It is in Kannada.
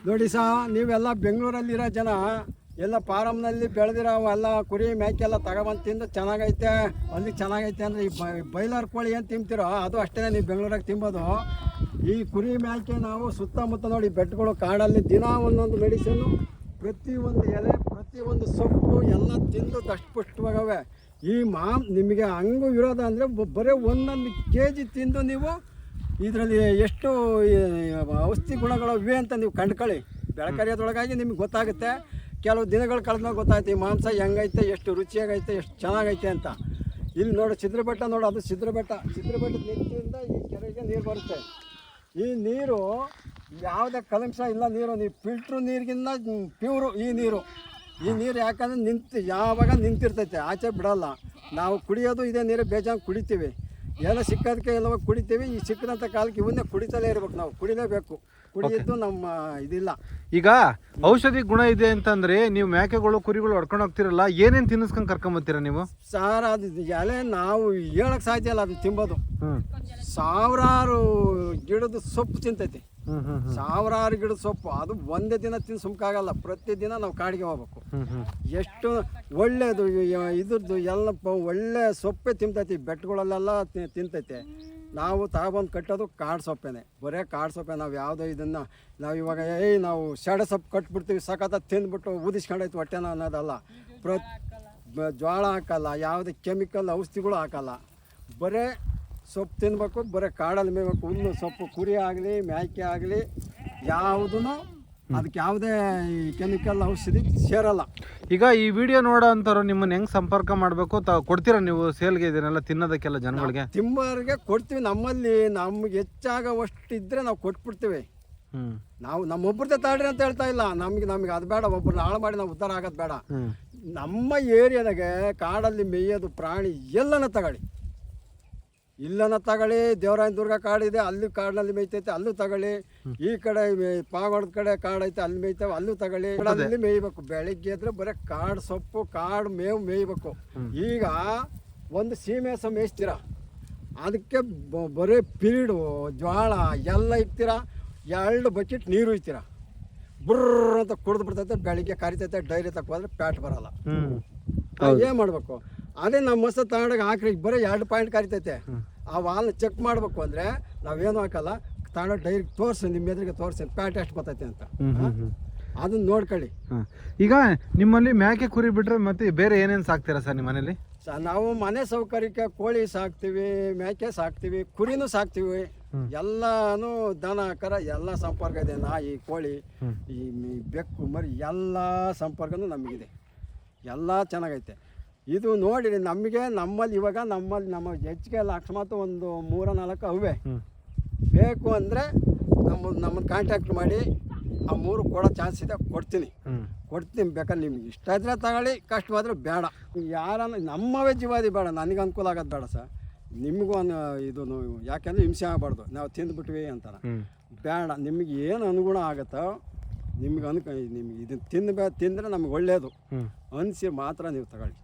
ನೋಡಿ ನೀವೆಲ್ಲ ಬೆಂಗಳೂರಲ್ಲಿರೋ ಜನ ಎಲ್ಲ ಫಾರಮ್ನಲ್ಲಿ ಬೆಳೆದಿರೋ ಎಲ್ಲ ಕುರಿ ಮೇಕೆ ಎಲ್ಲ ತಗೊಬಂದು ತಿಂದು ಚೆನ್ನಾಗೈತೆ ಅಲ್ಲಿ ಚೆನ್ನಾಗೈತೆ ಅಂದರೆ ಈ ಬೈಲರ್ ಕೋಳಿ ಏನು ತಿಂತೀರೋ ಅದು ಅಷ್ಟೇ ನೀವು ಬೆಂಗಳೂರಾಗ ತಿಂಬೋದು. ಈ ಕುರಿ ಮೇಕೆ ನಾವು ಸುತ್ತಮುತ್ತ ನೋಡಿ ಬೆಟ್ಟಗಳು ಕಾಡಲ್ಲಿ ದಿನ ಒಂದೊಂದು ಮೆಡಿಸಿನ್ನು, ಪ್ರತಿಯೊಂದು ಎಲೆ, ಪ್ರತಿಯೊಂದು ಸೊಪ್ಪು ಎಲ್ಲ ತಿಂದು ದಷ್ಟಪುಷ್ಟವಾಗವೆ. ಈ ನಿಮಗೆ ಹಂಗೂ ವಿರೋಧ ಅಂದರೆ ಬರೀ ಒಂದೊಂದು ಕೆಜಿ ತಿಂದು ನೀವು ಇದರಲ್ಲಿ ಎಷ್ಟು ಔಷಧಿ ಗುಣಗಳು ಇವೆ ಅಂತ ನೀವು ಕಂಡ್ಕೊಳ್ಳಿ. ಬೆಳಕರಿಯೋದ್ರೊಳಗಾಗಿ ನಿಮ್ಗೆ ಗೊತ್ತಾಗುತ್ತೆ. ಕೆಲವು ದಿನಗಳು ಕಳೆದ್ಮೇಲೆ ಗೊತ್ತಾಯ್ತು ಈ ಮಾಂಸ ಹೆಂಗೈತೆ, ಎಷ್ಟು ರುಚಿಯಾಗೈತೆ, ಎಷ್ಟು ಚೆನ್ನಾಗೈತೆ ಅಂತ. ಇಲ್ಲಿ ನೋಡು ಸಿದ್ರಬೆಟ್ಟ ನೋಡು, ಅದು ಸಿದ್ರಬೆಟ್ಟದ ನೆಚ್ಚಿಂದ ಈ ಕೆರೆಗೆ ನೀರು ಬರುತ್ತೆ. ಈ ನೀರು ಯಾವುದೇ ಕಲಂಶ ಇಲ್ಲ ನೀರು, ನೀವು ಫಿಲ್ಟ್ರು ನೀರಿಗಿಂತ ಪ್ಯೂರು ಈ ನೀರು. ಯಾಕಂದರೆ ಯಾವಾಗ ನಿಂತಿರ್ತೈತೆ, ಆಚೆ ಬಿಡೋಲ್ಲ. ನಾವು ಕುಡಿಯೋದು ಇದೇ ನೀರು ಬೇಜಾನ್ ಕುಡಿತೀವಿ, ಎಲ್ಲ ಸಿಕ್ಕೋದಕ್ಕೆ ಎಲ್ಲವ ಕುಡಿತೀವಿ. ಈ ಸಿಕ್ಕದಂಥ ಕಾಲಕ್ಕೆ ಇವನ್ನೇ ಕುಡಿತಲೇ ಇರ್ಬೇಕು, ನಾವು ಕುಡಿಲೇಬೇಕು. ಕುಡಿಯಿದ್ದು ನಮ್ಮ ಇದಿಲ್ಲ. ಈಗ ಔಷಧಿ ಗುಣ ಇದೆ ಅಂತಂದ್ರೆ ನೀವು ಮೇಕೆಗಳು ಕುರಿಗಳು ಹೊಡ್ಕೊಂಡು ಹೋಗ್ತಿರಲ್ಲ, ಏನೇನು ತಿನ್ನಿಸ್ಕೊಂಡು ಕರ್ಕೊಂಬತ್ತೀರಾ ನೀವು? ಸಾರ್ ಅದು ಎಲೆ ನಾವು ಹೇಳಕ್ ಸಾಧ್ಯ ಅದು ತಿಂಬೋದು. ಸಾವಿರಾರು ಗಿಡದ ಸೊಪ್ಪು ತಿಂತೈತಿ, ಸಾವಿರಾರು ಗಿಡದ ಸೊಪ್ಪು. ಅದು ಒಂದೇ ದಿನ ತಿಂದು ಸುಮ್ಕಾಗಲ್ಲ, ಪ್ರತಿದಿನ ನಾವು ಕಾಡಿಗೆ ಹೋಗ್ಬೇಕು. ಎಷ್ಟು ಒಳ್ಳೇದು ಇದ್ರದ್ದು ಎಲ್ಲ ಒಳ್ಳೆ ಸೊಪ್ಪೆ ತಿಂತೈತಿ, ಬೆಟ್ಟಗಳಲ್ಲೆಲ್ಲ ತಿಂತೈತೆ. ನಾವು ತಗೊಬಂದು ಕಟ್ಟೋದು ಕಾಡು ಸೊಪ್ಪೇನೆ, ಬರೀ ಕಾಡು ಸೊಪ್ಪೆ. ನಾವು ಯಾವುದೋ ಇದನ್ನು ನಾವು ಇವಾಗ ನಾವು ಸೆಡೆ ಸೊಪ್ಪು ಕಟ್ಬಿಡ್ತೀವಿ, ಸಖತ್ತ ತಿಂದ್ಬಿಟ್ಟು ಊದಿಸ್ಕೊಂಡೈತಿ ಹೊಟ್ಟೆನ ಅನ್ನೋದಲ್ಲ. ಜೋಳ ಹಾಕಲ್ಲ, ಯಾವುದೇ ಕೆಮಿಕಲ್ ಔಷಧಿಗಳು ಹಾಕಲ್ಲ, ಬರೀ ಸೊಪ್ಪು ತಿನ್ಬೇಕು, ಬರೀ ಕಾಡಲ್ಲಿ ಮೇಯ್ಬೇಕು. ಹುಲ್ಲು ಸೊಪ್ಪು, ಕುರಿ ಆಗಲಿ ಮೇಕೆ ಆಗಲಿ ಯಾವುದೂ ಅದಕ್ಕೆ ಯಾವುದೇ ಕೆಮಿಕಲ್ ಔಷಧಿ ಸೇರಲ್ಲ. ಈಗ ಈ ವಿಡಿಯೋ ನೋಡೋ ಅಂಥವ್ರು ನಿಮ್ಮನ್ನು ಹೆಂಗೆ ಸಂಪರ್ಕ ಮಾಡಬೇಕು? ಕೊಡ್ತೀರಾ ನೀವು ಸೇಲ್ಗೆ ಇದನ್ನೆಲ್ಲ ತಿನ್ನೋದಕ್ಕೆಲ್ಲ ಜನಗಳಿಗೆ? ತಿಂಬರಿಗೆ ಕೊಡ್ತೀವಿ. ನಮ್ಮಲ್ಲಿ ನಮ್ಗೆ ಹೆಚ್ಚಾಗವಷ್ಟು ಇದ್ದರೆ ನಾವು ಕೊಟ್ಬಿಡ್ತೀವಿ. ನಾವು ನಮ್ಮೊಬ್ಬರದೇ ತಾಳ್ರಿ ಅಂತ ಹೇಳ್ತಾ ಇಲ್ಲ, ನಮಗೆ ಅದು ಬೇಡ. ಒಬ್ಬರನ್ನ ಹಾಳು ಮಾಡಿ ನಾವು ಉದ್ಧಾರ ಆಗೋದು ಬೇಡ. ನಮ್ಮ ಏರಿಯಾದಾಗೆ ಕಾಡಲ್ಲಿ ಮೇಯೋದು ಪ್ರಾಣಿ ಎಲ್ಲನ ತಗೊಳ್ಳಿ, ಇಲ್ಲನ ತಗೊಳ್ಳಿ. ದೇವರಾಯನ ದುರ್ಗ ಕಾಡಿದೆ, ಅಲ್ಲಿ ಕಾಡಿನಲ್ಲಿ ಮೇಯ್ತೈತೆ, ಅಲ್ಲೂ ತಗೊಳ್ಳಿ. ಈ ಕಡೆ ಪಾವಗಡದ ಕಡೆ ಕಾಡೈತೆ, ಅಲ್ಲಿ ಮೇಯ್ತೇವೆ, ಅಲ್ಲೂ ತಗೊಳ್ಳಿ. ಅಲ್ಲಿ ಮೇಯ್ಬೇಕು. ಬೆಳಿಗ್ಗೆ ಎದ್ರೆ ಬರೀ ಕಾಡು ಸೊಪ್ಪು, ಕಾಡು ಮೇವು ಮೇಯ್ಬೇಕು. ಈಗ ಒಂದು ಸೀಮೆ ಹಸು ಮೇಯಿಸ್ತೀರ, ಅದಕ್ಕೆ ಬರೀ ಪೀಡು ಜ್ವಾಳ ಎಲ್ಲ ಇಕ್ತೀರ, 2 ಬಕೆಟ್ ನೀರು ಇಕ್ತೀರ, ಬುರ್ರ ಅಂತ ಕುಡಿದು ಬಿಡ್ತೈತೆ. ಬೆಳಿಗ್ಗೆ ಕರಿತೈತೆ, ಡೈರಿ ತಕ್ಕೋದ್ರೆ ಪ್ಯಾಟ್ ಬರಲ್ಲ. ಏನು ಮಾಡಬೇಕು? ಅದೇ ನಮ್ಮ ಮಸ ತಗೊಂಡಾಗ ಹಾಕ್ರಿ, ಬರೀ 2 ಪಾಯಿಂಟ್ ಕರಿತೈತೆ. ಆ ವಾಲ್ನ ಚೆಕ್ ಮಾಡಬೇಕು ಅಂದರೆ ನಾವೇನು ಹಾಕಲ್ಲ, ತಗೊಂಡೋಗಿ ಡೈರಿ ತೋರಿಸಿ, ನಿಮ್ಮ ಎದುರಿಗೆ ತೋರಿಸಿ ಪ್ಯಾಟ್ ಎಷ್ಟು ಬರ್ತೈತೆ ಅಂತ, ಅದನ್ನ ನೋಡ್ಕೊಳ್ಳಿ. ಈಗ ನಿಮ್ಮಲ್ಲಿ ಮೇಕೆ ಕುರಿ ಬಿಟ್ರೆ ಮತ್ತೆ ಬೇರೆ ಏನೇನು ಸಾಕ್ತೀರಾ ಸರ್ ನಿಮ್ಮ ಮನೇಲಿ? ನಾವು ಮನೆ ಸೌಕರ್ಯಕ್ಕೆ ಕೋಳಿ ಸಾಕ್ತೀವಿ, ಮೇಕೆ ಸಾಕ್ತೀವಿ, ಕುರಿನೂ ಸಾಕ್ತೀವಿ. ಎಲ್ಲಾನು ದನ ಕರ ಎಲ್ಲ ಸಂಪರ್ಕ ಇದೆ. ನಾಯಿ, ಕೋಳಿ, ಈ ಬೆಕ್ಕು ಮರಿ ಎಲ್ಲ ಸಂಪರ್ಕನೂ ನಮಗಿದೆ, ಎಲ್ಲ ಚೆನ್ನಾಗೈತೆ. ಇದು ನೋಡಿ ನಮಗೆ ನಮ್ಮಲ್ಲಿ ಇವಾಗ ನಮ್ಮ ಹೆಚ್ಚಿಗೆ ಎಲ್ಲ ಅಕಸ್ಮಾತ್ ಒಂದು 3-4 ಅವೇ ಬೇಕು ಅಂದರೆ ನಮ್ಮನ್ನು ಕಾಂಟ್ಯಾಕ್ಟ್ ಮಾಡಿ ಆ 3 ಕೊಡೋ ಚಾನ್ಸ್ ಇದೆ, ಕೊಡ್ತೀನಿ. ಬೇಕಾದ್ರೆ ನಿಮ್ಗೆ ಇಷ್ಟ ಇದ್ರೆ ತಗೊಳ್ಳಿ, ಕಷ್ಟವಾದ್ರೆ ಬೇಡ. ಯಾರನ್ನ ನಮ್ಮವೇ ಜೀವಾದಿ ಬೇಡ, ನನಗೆ ಅನುಕೂಲ ಆಗೋದು ಬೇಡ ಸರ್. ನಿಮಗೂ ಇದು ಯಾಕೆಂದರೆ ಹಿಂಸೆ ಆಗಬಾರ್ದು, ನಾವು ತಿಂದುಬಿಟ್ವಿ ಅಂತಾರ ಬೇಡ. ನಿಮಗೆ ಏನು ಅನುಗುಣ ಆಗುತ್ತೋ, ನಿಮ್ಗೆ ನಿಮ್ಗೆ ಇದನ್ನು ತಿಂದರೆ ನಮ್ಗೆ ಒಳ್ಳೆಯದು ಅನಿಸಿ ಮಾತ್ರ ನೀವು ತಗೊಳ್ಳಿ.